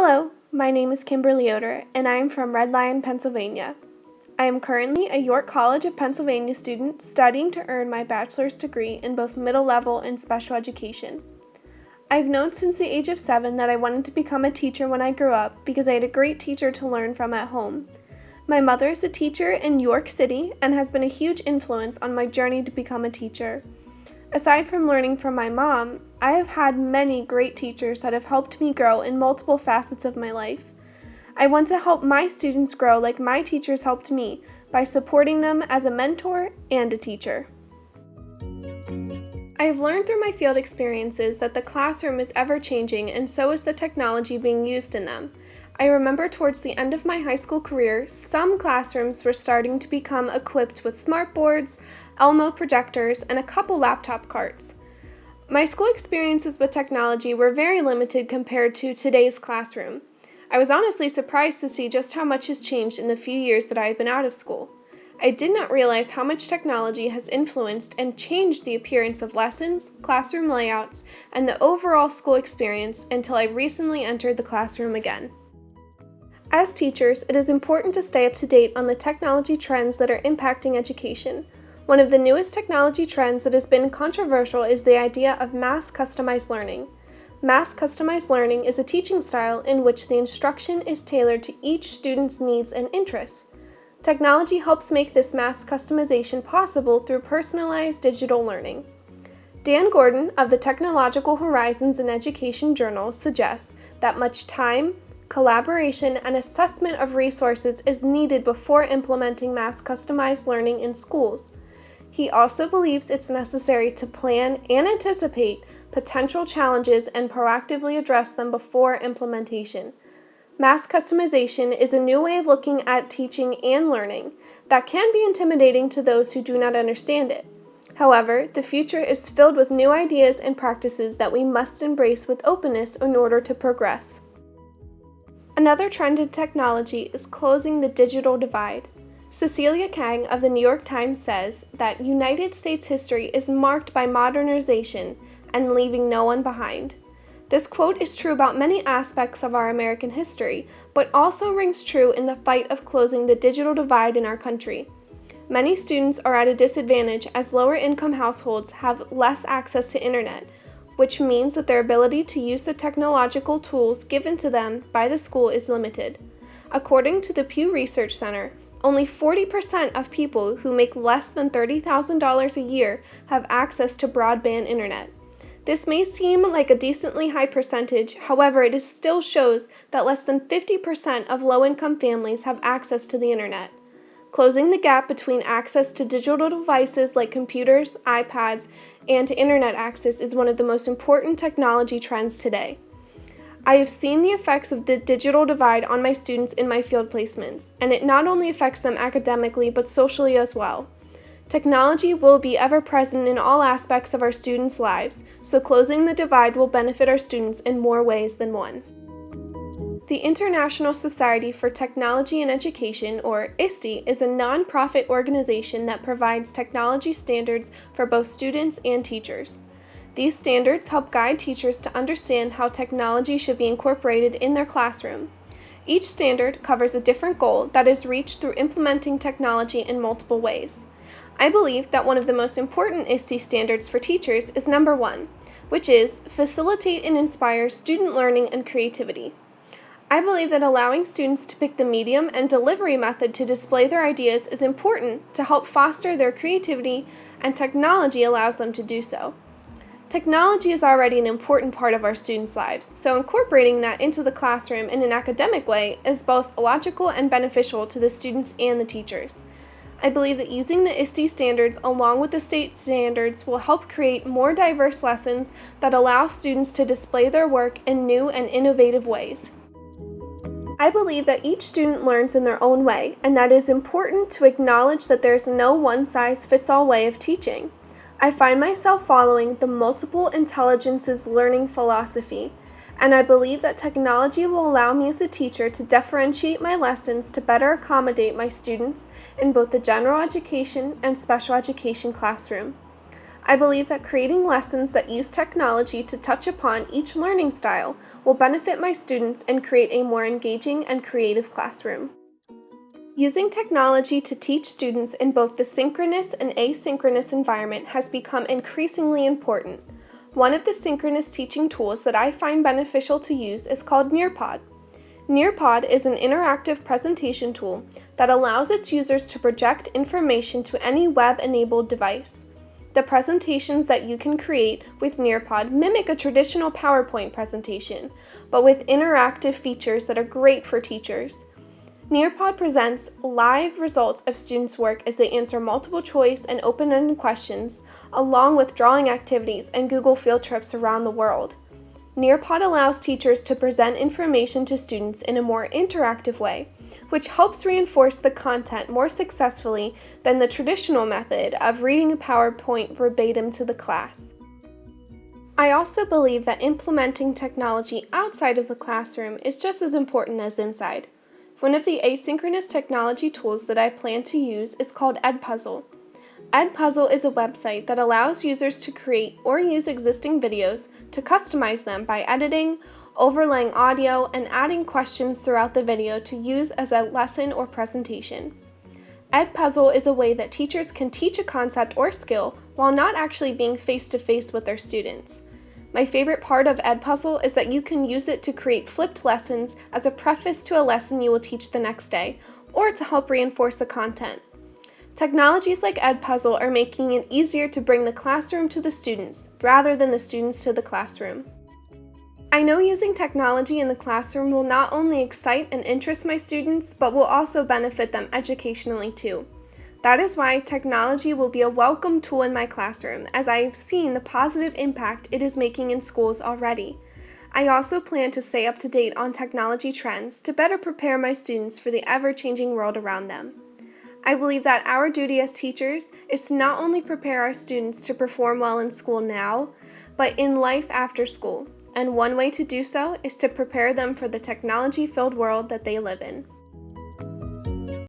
Hello, my name is Kimberly Oder, and I am from Red Lion, Pennsylvania. I am currently a York College of Pennsylvania student studying to earn my bachelor's degree in both middle level and special education. I've known since the age of 7 that I wanted to become a teacher when I grew up because I had a great teacher to learn from at home. My mother is a teacher in York City and has been a huge influence on my journey to become a teacher. Aside from learning from my mom, I have had many great teachers that have helped me grow in multiple facets of my life. I want to help my students grow like my teachers helped me by supporting them as a mentor and a teacher. I have learned through my field experiences that the classroom is ever-changing and so is the technology being used in them. I remember towards the end of my high school career, some classrooms were starting to become equipped with smart boards, Elmo projectors, and a couple laptop carts. My school experiences with technology were very limited compared to today's classroom. I was honestly surprised to see just how much has changed in the few years that I have been out of school. I did not realize how much technology has influenced and changed the appearance of lessons, classroom layouts, and the overall school experience until I recently entered the classroom again. As teachers, it is important to stay up to date on the technology trends that are impacting education. One of the newest technology trends that has been controversial is the idea of mass customized learning. Mass customized learning is a teaching style in which the instruction is tailored to each student's needs and interests. Technology helps make this mass customization possible through personalized digital learning. Dan Gordon of the Technological Horizons in Education Journal suggests that much time, collaboration, and assessment of resources is needed before implementing mass customized learning in schools. He also believes it's necessary to plan and anticipate potential challenges and proactively address them before implementation. Mass customization is a new way of looking at teaching and learning that can be intimidating to those who do not understand it. However, the future is filled with new ideas and practices that we must embrace with openness in order to progress. Another trend in technology is closing the digital divide. Cecilia Kang of the New York Times says that United States history is marked by modernization and leaving no one behind. This quote is true about many aspects of our American history, but also rings true in the fight of closing the digital divide in our country. Many students are at a disadvantage as lower-income households have less access to internet, which means that their ability to use the technological tools given to them by the school is limited. According to the Pew Research Center, only 40% of people who make less than $30,000 a year have access to broadband internet. This may seem like a decently high percentage, however, it still shows that less than 50% of low-income families have access to the internet. Closing the gap between access to digital devices like computers, iPads, and to internet access is one of the most important technology trends today. I have seen the effects of the digital divide on my students in my field placements, and it not only affects them academically but socially as well. Technology will be ever present in all aspects of our students' lives, so closing the divide will benefit our students in more ways than one. The International Society for Technology and Education, or ISTE, is a non-profit organization that provides technology standards for both students and teachers. These standards help guide teachers to understand how technology should be incorporated in their classroom. Each standard covers a different goal that is reached through implementing technology in multiple ways. I believe that one of the most important ISTE standards for teachers is number 1, which is facilitate and inspire student learning and creativity. I believe that allowing students to pick the medium and delivery method to display their ideas is important to help foster their creativity, and technology allows them to do so. Technology is already an important part of our students' lives, so incorporating that into the classroom in an academic way is both logical and beneficial to the students and the teachers. I believe that using the ISTE standards along with the state standards will help create more diverse lessons that allow students to display their work in new and innovative ways. I believe that each student learns in their own way, and that it is important to acknowledge that there is no one-size-fits-all way of teaching. I find myself following the multiple intelligences learning philosophy, and I believe that technology will allow me as a teacher to differentiate my lessons to better accommodate my students in both the general education and special education classroom. I believe that creating lessons that use technology to touch upon each learning style will benefit my students and create a more engaging and creative classroom. Using technology to teach students in both the synchronous and asynchronous environment has become increasingly important. One of the synchronous teaching tools that I find beneficial to use is called Nearpod. Nearpod is an interactive presentation tool that allows its users to project information to any web-enabled device. The presentations that you can create with Nearpod mimic a traditional PowerPoint presentation, but with interactive features that are great for teachers. Nearpod presents live results of students' work as they answer multiple choice and open-ended questions, along with drawing activities and Google field trips around the world. Nearpod allows teachers to present information to students in a more interactive way, which helps reinforce the content more successfully than the traditional method of reading a PowerPoint verbatim to the class. I also believe that implementing technology outside of the classroom is just as important as inside. One of the asynchronous technology tools that I plan to use is called Edpuzzle. Edpuzzle is a website that allows users to create or use existing videos to customize them by editing, overlaying audio, and adding questions throughout the video to use as a lesson or presentation. Edpuzzle is a way that teachers can teach a concept or skill while not actually being face-to-face with their students. My favorite part of Edpuzzle is that you can use it to create flipped lessons as a preface to a lesson you will teach the next day, or to help reinforce the content. Technologies like Edpuzzle are making it easier to bring the classroom to the students, rather than the students to the classroom. I know using technology in the classroom will not only excite and interest my students, but will also benefit them educationally too. That is why technology will be a welcome tool in my classroom, as I have seen the positive impact it is making in schools already. I also plan to stay up to date on technology trends to better prepare my students for the ever-changing world around them. I believe that our duty as teachers is to not only prepare our students to perform well in school now, but in life after school, and one way to do so is to prepare them for the technology-filled world that they live in.